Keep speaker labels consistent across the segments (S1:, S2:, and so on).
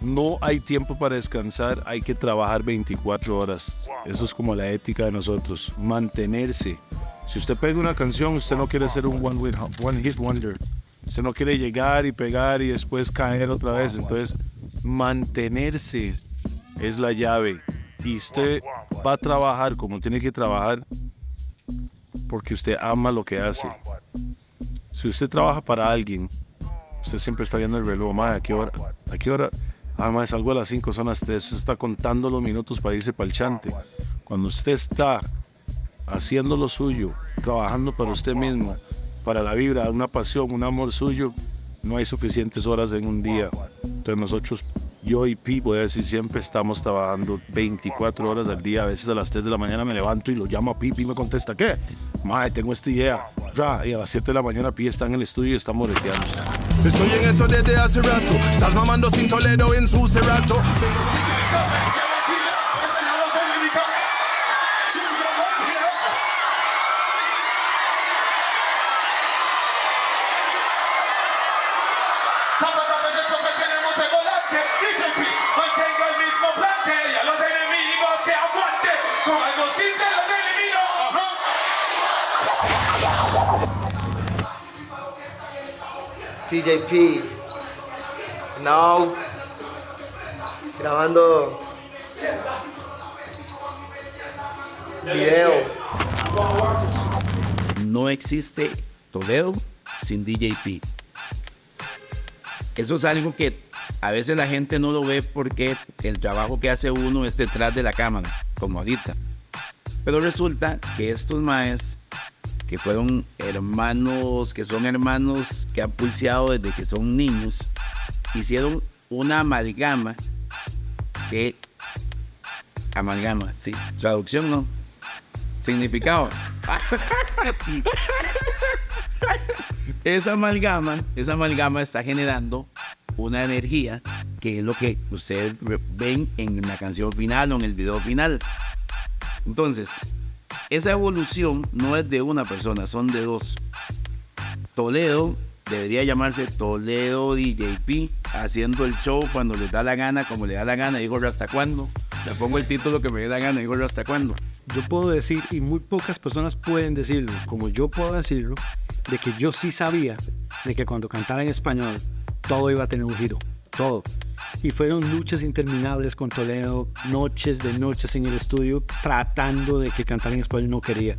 S1: No hay tiempo para descansar, hay que trabajar 24 horas. Eso es como la ética de nosotros, mantenerse. Si usted pega una canción, usted no quiere ser un one hit wonder. Usted no quiere llegar y pegar y después caer otra vez. Entonces, mantenerse es la llave. Y usted va a trabajar como tiene que trabajar porque usted ama lo que hace. Si usted trabaja para alguien, usted siempre está viendo el reloj. ¿A qué hora? ¿A qué hora? Además, salgo a las 5, son las 3. Usted está contando los minutos para irse para el chante. Cuando usted está haciendo lo suyo, trabajando para usted mismo, para la vibra, una pasión, un amor suyo, no hay suficientes horas en un día. Entonces nosotros, yo y Pi, voy a decir, siempre estamos trabajando 24 horas al día. A veces a las 3 de la mañana me levanto y lo llamo a Pi, Pi me contesta, ¿qué? Mae, tengo esta idea. Y a las 7 de la mañana Pi está en el estudio y está moreteando.
S2: Estoy en eso desde hace rato. Estás mamando sin Toledo en su Cerato.
S3: TJP, now grabando video.
S4: No existe Toledo sin DJP. Eso es algo que a veces la gente no lo ve porque el trabajo que hace uno es detrás de la cámara, como ahorita. Pero resulta que estos maes que fueron hermanos, que son hermanos que han pulseado desde que son niños, hicieron una amalgama sí, traducción no, significado. Esa amalgama está generando una energía que es lo que ustedes ven en la canción final o en el video final. Entonces, esa evolución no es de una persona, son de dos. Toledo debería llamarse Toledo DJP, haciendo el show cuando le da la gana, como le da la gana, digo hasta cuándo. Le pongo el título que me dé la gana, digo hasta cuándo.
S5: Yo puedo decir, y muy pocas personas pueden decirlo, como yo puedo decirlo, de que yo sí sabía de que cuando cantaba en español, todo iba a tener un giro, todo. Y fueron luchas interminables con Toledo, noches de noches en el estudio, tratando de que cantar en español no quería.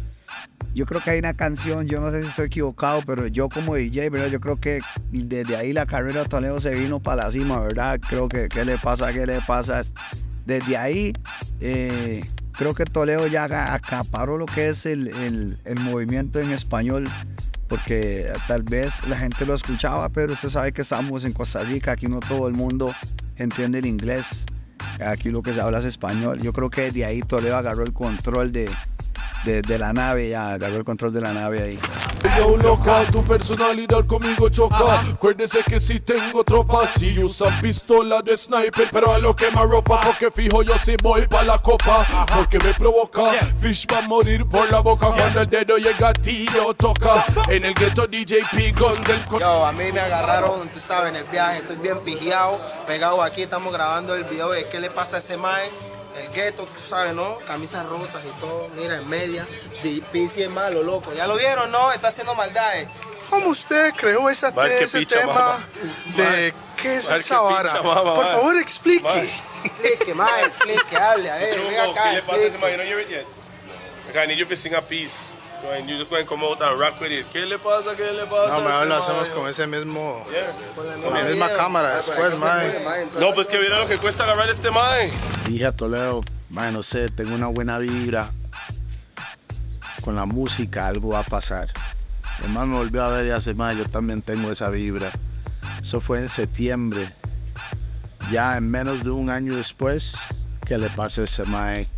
S6: Yo creo que hay una canción, yo no sé si estoy equivocado, pero yo como DJ, ¿verdad? Yo creo que desde ahí la carrera de Toledo se vino para la cima, ¿verdad? Creo que, ¿qué le pasa? Desde ahí, creo que Toledo ya acaparó lo que es el movimiento en español, porque tal vez la gente lo escuchaba, pero usted sabe que estamos en Costa Rica, aquí no todo el mundo entiende el inglés, aquí lo que se habla es español. Yo creo que de ahí Toledo agarró el control de la nave, agarró el control de la nave ahí.
S2: Yo loca, tu personalidad conmigo choca. Acuérdese que si tengo tropa, si usan pistola de sniper, pero a lo quema ropa, porque fijo yo si voy pa' la copa, porque me provoca. Fish va a morir por la boca cuando el dedo y el gatillo toca. En el ghetto DJP Guns del
S3: Yo, a mí me agarraron, tú sabes, en el viaje, estoy bien pigiado, pegado aquí, estamos grabando el video de qué le pasa a ese mae. El gueto, tú sabes, ¿no? Camisas rotas y todo, mira, en media. DP es malo, loco. ¿Ya lo vieron, no? Está haciendo maldades.
S7: ¿Cómo usted creó ese tema de qué es esa vara? Por favor, explique.
S3: Explique, más, explique, hable, a ver, venga acá,
S8: ¿Qué le pasa a ese man? You
S3: explique.
S8: don't hear it yet? Okay, I need you to sing a piece. And you just go and come out and rock with it. ¿Qué le pasa? ¿Qué le pasa?
S7: No, mejor lo
S8: este
S7: hacemos
S8: man?
S7: con ese mismo,
S8: Yeah.
S7: con la misma cámara después, mae.
S8: No, pues que mira lo que cuesta agarrar este man.
S1: Dije a Toledo, man, no sé, tengo una buena vibra. Con la música algo va a pasar. Mi hermano me volvió a ver y hace más, yo también tengo esa vibra. Eso fue en septiembre. Ya en menos de un año después, que le pase ese mae.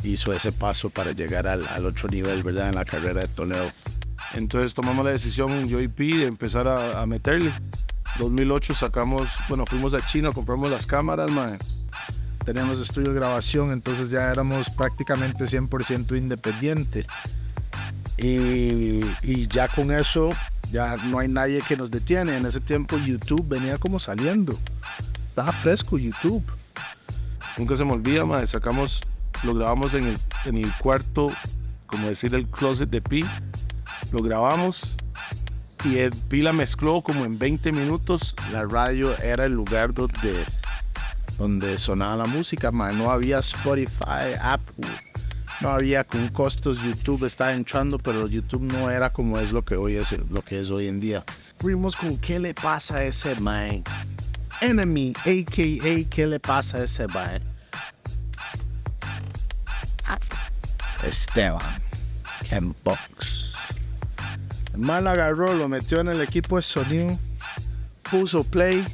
S1: Hizo ese paso para llegar al otro nivel, ¿verdad? En la carrera de Toledo. Entonces tomamos la decisión, yo y Pi, de empezar a meterle. 2008 fuimos a China, compramos las cámaras, man. Teníamos estudio de grabación, entonces ya éramos prácticamente 100% independiente. Y ya con eso
S7: Ya no hay nadie que nos detiene. En ese tiempo YouTube venía como saliendo. Estaba fresco YouTube.
S1: Nunca se me olvida, mae, lo grabamos en el cuarto, como decir el closet de Pi. Lo grabamos y el Pi la mezcló como en 20 minutos.
S7: La radio era el lugar donde sonaba la música, mae. No había Spotify, Apple. No había con costos. YouTube estaba entrando, pero YouTube no era como es lo que es hoy en día. Fuimos con ¿qué le pasa a ese man? Enemy, a.k.a. ¿qué le pasa a ese man? Esteban Kenbox. El man la agarró, lo metió en el equipo de sonido, puso play.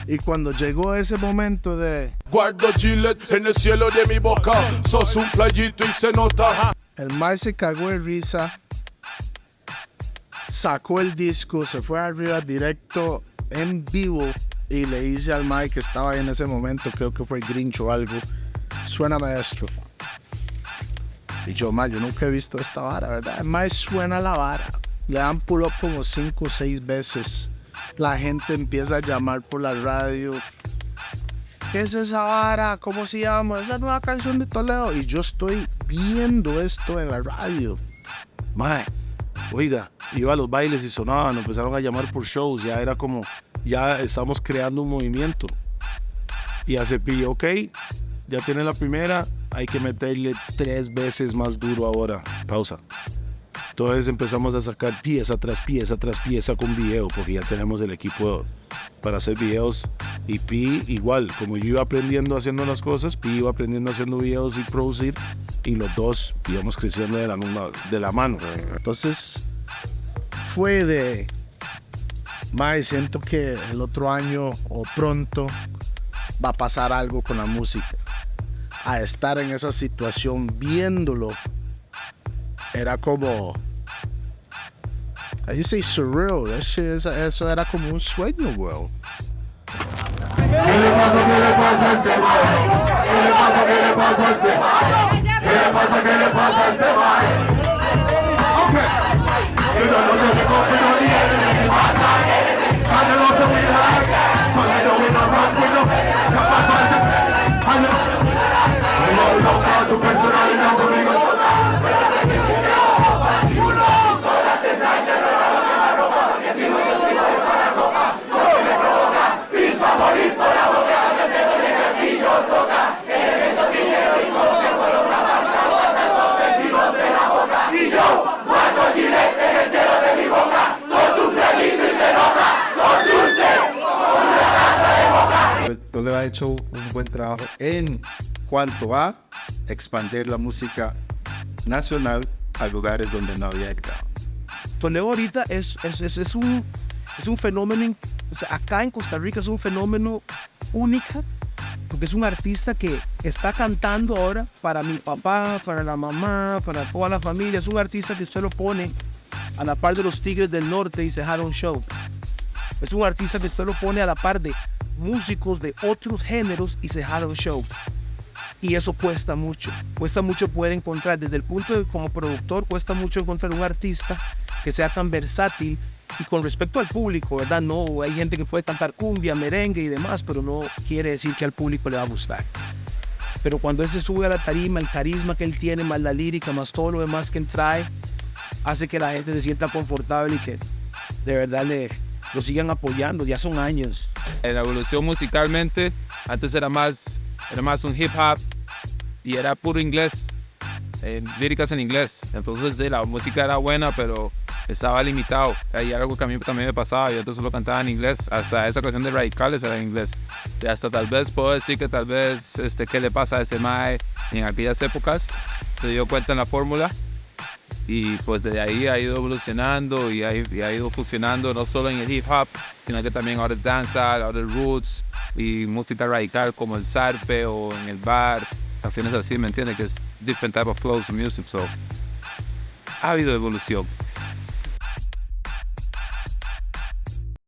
S7: Y cuando llegó ese momento de
S2: Guardo Gillette en el cielo de mi boca. Sos un playito y se nota.
S7: el Mike se cagó de risa, sacó el disco, se fue arriba directo en vivo y le dice al Mike que estaba ahí en ese momento, creo que fue Grinch o algo, suéname esto. Y yo, yo nunca he visto esta vara, ¿verdad? El Mike suena la vara, le dan pull up como 5 o 6 veces. La gente empieza a llamar por la radio. ¿Qué es esa vara? ¿Cómo se llama? Es la nueva canción de Toledo. Y yo estoy viendo esto en la radio.
S1: Mae, oiga, iba a los bailes y sonaban, empezaron a llamar por shows, ya era como, ya estamos creando un movimiento. Y hace Pi, ok, ya tiene la primera, hay que meterle 3 veces más duro ahora. Pausa. Entonces empezamos a sacar pieza tras pieza con video, porque ya tenemos el equipo para hacer videos. Y Pi igual, como yo iba aprendiendo haciendo las cosas, Pi iba aprendiendo haciendo videos y producir, y los dos íbamos creciendo de la mano.
S7: Entonces fue de, siento que el otro año o pronto va a pasar algo con la música. A estar en esa situación viéndolo, era como, I say surreal, eso era como un sueño, bro.
S2: ¿Qué le pasa a este man? ¿Qué le pasa a este man? ¿Qué le pasa a este man? Ok. You don't know the coffee on the enemy, man. I don't know the winner. But I know we don't run with no. I know loca tu personalidad conmigo.
S9: Toledo ha hecho un buen trabajo en cuanto a expandir la música nacional a lugares donde no había llegado.
S10: Toledo ahorita es un fenómeno, o sea, acá en Costa Rica es un fenómeno único, porque es un artista que está cantando ahora para mi papá, para la mamá, para toda la familia. Es un artista que usted lo pone a la par de los Tigres del Norte y se jala un show. Es un artista que usted lo pone a la par de músicos de otros géneros y se jala un show. Y eso cuesta mucho poder encontrar, desde el punto de como productor, cuesta mucho encontrar un artista que sea tan versátil y con respecto al público, ¿verdad? No, hay gente que puede cantar cumbia, merengue y demás, pero no quiere decir que al público le va a gustar. Pero cuando él se sube a la tarima, el carisma que él tiene, más la lírica, más todo lo demás que él trae, hace que la gente se sienta confortable y que de verdad lo sigan apoyando. Ya son años.
S11: La evolución musicalmente, antes era más un hip hop y era puro inglés, líricas en inglés. Entonces la música era buena, pero estaba limitado. Hay algo que a mí también me pasaba, yo entonces lo cantaba en inglés. Hasta esa canción de Radicales era en inglés. Y hasta tal vez puedo decir que tal vez ¿qué le pasa a este mae? En aquellas épocas se dio cuenta en la fórmula. Y pues desde ahí ha ido evolucionando y ha ido fusionando no solo en el hip hop, sino que también ahora el dancehall, ahora el roots y música radical como el zarpe o en el bar, canciones así, ¿me entiendes? Que es different type of flows of music, so ha habido evolución.